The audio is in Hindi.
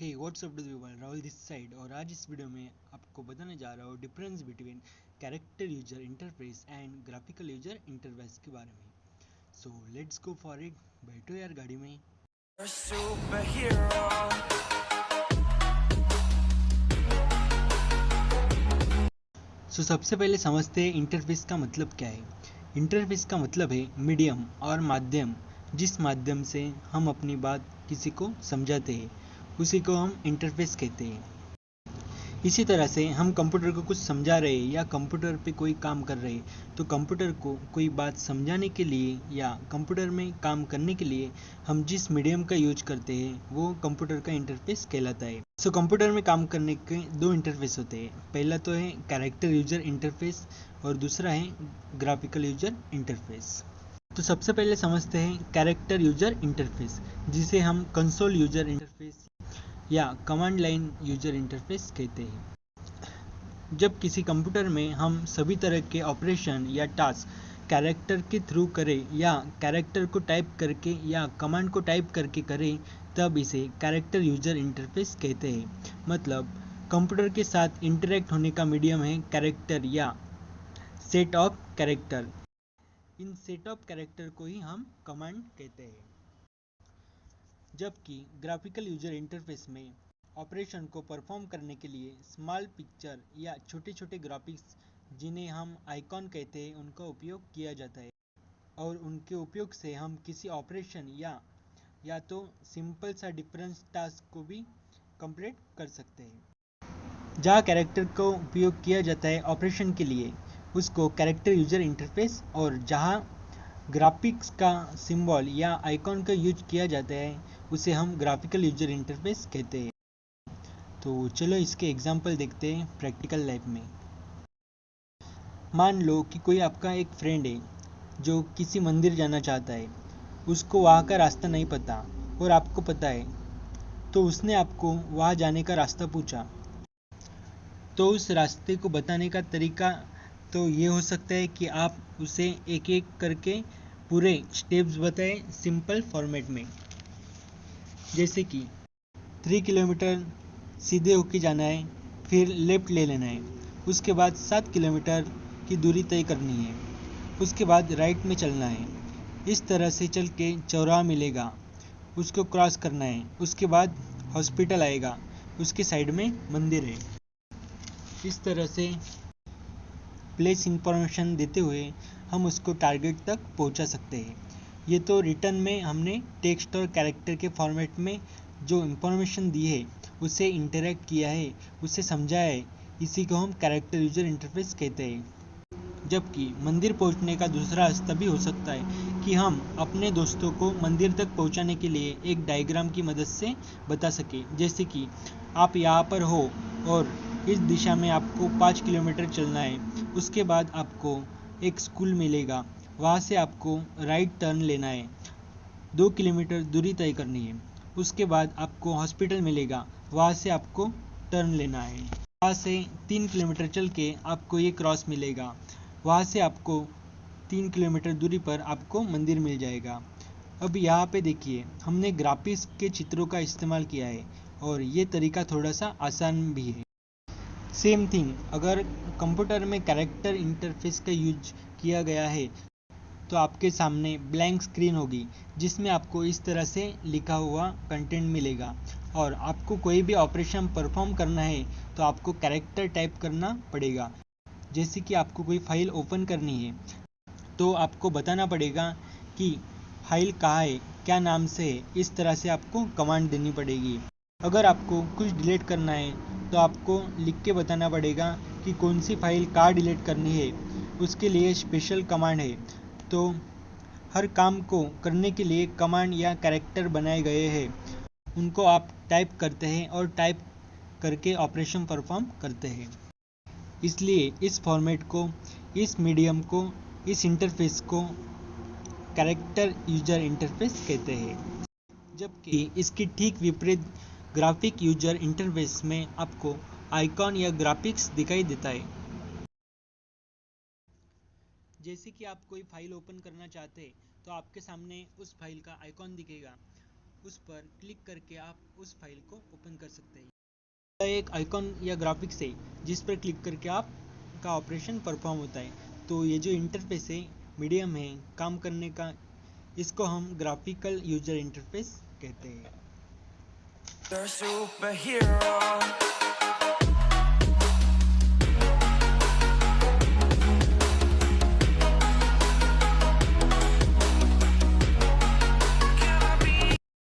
Hey what's up to everyone, Rahul this side. और आज इस वीडियो में आपको बताने जा रहा हूँ difference between character user interface and graphical user interface के बारे में। So let's go for it. बैठो यार गाड़ी में। सबसे पहले समझते हैं इंटरफेस का मतलब क्या है। इंटरफेस का मतलब है मीडियम और माध्यम, जिस माध्यम से हम अपनी बात किसी को समझाते हैं उसी को हम इंटरफेस कहते हैं। इसी तरह से हम कंप्यूटर को कुछ समझा रहे हैं या कंप्यूटर पे कोई काम कर रहे हैं तो कंप्यूटर को कोई बात समझाने के लिए या कंप्यूटर में काम करने के लिए हम जिस मीडियम का यूज करते हैं वो कंप्यूटर का इंटरफेस कहलाता है। कंप्यूटर में काम करने के दो इंटरफेस होते हैं। पहला तो है कैरेक्टर यूजर इंटरफेस और दूसरा है ग्राफिकल यूजर इंटरफेस। तो सबसे पहले समझते हैं कैरेक्टर यूजर इंटरफेस, जिसे हम कंसोल यूजर इंटरफेस या कमांड लाइन यूजर इंटरफेस कहते हैं। जब किसी कंप्यूटर में हम सभी तरह के ऑपरेशन या टास्क कैरेक्टर के थ्रू करें या कैरेक्टर को टाइप करके या कमांड को टाइप करके करें तब इसे कैरेक्टर यूजर इंटरफेस कहते हैं। मतलब कंप्यूटर के साथ इंटरेक्ट होने का मीडियम है कैरेक्टर या set of character. In set of character को ही हम कमांड कहते हैं। जबकि ग्राफिकल यूजर इंटरफेस में ऑपरेशन को परफॉर्म करने के लिए स्मॉल पिक्चर या छोटे छोटे ग्राफिक्स, जिन्हें हम आइकॉन कहते हैं, उनका उपयोग किया जाता है और उनके उपयोग से हम किसी ऑपरेशन या तो सिंपल सा डिफरेंस टास्क को भी कंप्लीट कर सकते हैं। जहाँ कैरेक्टर का उपयोग किया जाता है ऑपरेशन के लिए उसको कैरेक्टर यूजर इंटरफेस, और जहाँ ग्राफिक्स का सिंबल या आइकॉन का यूज किया जाता है उसे हम ग्राफिकल यूजर इंटरफेस कहते हैं। तो चलो इसके एग्जांपल देखते हैं प्रैक्टिकल लाइफ में। मान लो कि कोई आपका एक फ्रेंड है जो किसी मंदिर जाना चाहता है, उसको वहाँ का रास्ता नहीं पता और आपको पता है, तो उसने आपको वहाँ जाने का रास्ता पूछा। तो उस रास्ते को बताने का तरीका तो ये हो सकता है कि आप उसे एक एक करके पूरे स्टेप्स बताएं सिंपल फॉर्मेट में। जैसे कि 3 किलोमीटर सीधे होके जाना है, फिर लेफ्ट ले लेना है, उसके बाद 7 किलोमीटर की दूरी तय करनी है, उसके बाद राइट में चलना है, इस तरह से चल के चौराहा मिलेगा, उसको क्रॉस करना है, उसके बाद हॉस्पिटल आएगा, उसके साइड में मंदिर है। इस तरह से प्लेस इंफॉर्मेशन देते हुए हम उसको टारगेट तक पहुंचा सकते हैं। ये तो रिटर्न में हमने टेक्स्ट और कैरेक्टर के फॉर्मेट में जो इंफॉर्मेशन दी है उसे इंटरेक्ट किया है, उसे समझाया है, इसी को हम कैरेक्टर यूजर इंटरफेस कहते हैं। जबकि मंदिर पहुंचने का दूसरा रास्ता भी हो सकता है कि हम अपने दोस्तों को मंदिर तक पहुंचाने के लिए एक डायग्राम की मदद से बता सके। जैसे कि आप यहाँ पर हो और इस दिशा में आपको 5 किलोमीटर चलना है, उसके बाद आपको एक स्कूल मिलेगा, वहाँ से आपको राइट टर्न लेना है, 2 किलोमीटर दूरी तय करनी है, उसके बाद आपको हॉस्पिटल मिलेगा, वहाँ से आपको टर्न लेना है, वहाँ से 3 किलोमीटर चल के आपको ये क्रॉस मिलेगा, वहाँ से आपको 3 किलोमीटर दूरी पर आपको मंदिर मिल जाएगा। अब यहाँ पे देखिए हमने ग्राफिक्स के चित्रों का इस्तेमाल किया है और ये तरीका थोड़ा सा आसान भी है। सेम थिंग अगर कंप्यूटर में कैरेक्टर इंटरफेस का यूज किया गया है तो आपके सामने ब्लैंक स्क्रीन होगी जिसमें आपको इस तरह से लिखा हुआ कंटेंट मिलेगा, और आपको कोई भी ऑपरेशन परफॉर्म करना है तो आपको कैरेक्टर टाइप करना पड़ेगा। जैसे कि आपको कोई फाइल ओपन करनी है तो आपको बताना पड़ेगा कि फाइल कहाँ है, क्या नाम से है, इस तरह से आपको कमांड देनी पड़ेगी। अगर आपको कुछ डिलीट करना है तो आपको लिख के बताना पड़ेगा कि कौन सी फाइल कहाँ डिलीट करनी है, उसके लिए स्पेशल कमांड है। तो हर काम को करने के लिए कमांड या कैरेक्टर बनाए गए हैं, उनको आप टाइप करते हैं और टाइप करके ऑपरेशन परफॉर्म करते हैं। इसलिए इस फॉर्मेट को, इस मीडियम को, इस इंटरफेस को कैरेक्टर यूजर इंटरफेस कहते हैं। जबकि इसकी ठीक विपरीत ग्राफिक यूजर इंटरफेस में आपको आइकॉन या ग्राफिक्स दिखाई देता है। जैसे कि आप कोई फाइल ओपन करना चाहते हैं तो आपके सामने उस फाइल का आइकॉन दिखेगा, उस पर क्लिक करके आप उस फाइल को ओपन कर सकते हैं। यह एक आइकॉन या ग्राफिक्स है जिस पर क्लिक करके आप का ऑपरेशन परफॉर्म होता है। तो ये जो इंटरफेस है, मीडियम है काम करने का, इसको हम ग्राफिकल यूजर इंटरफेस कहते हैं।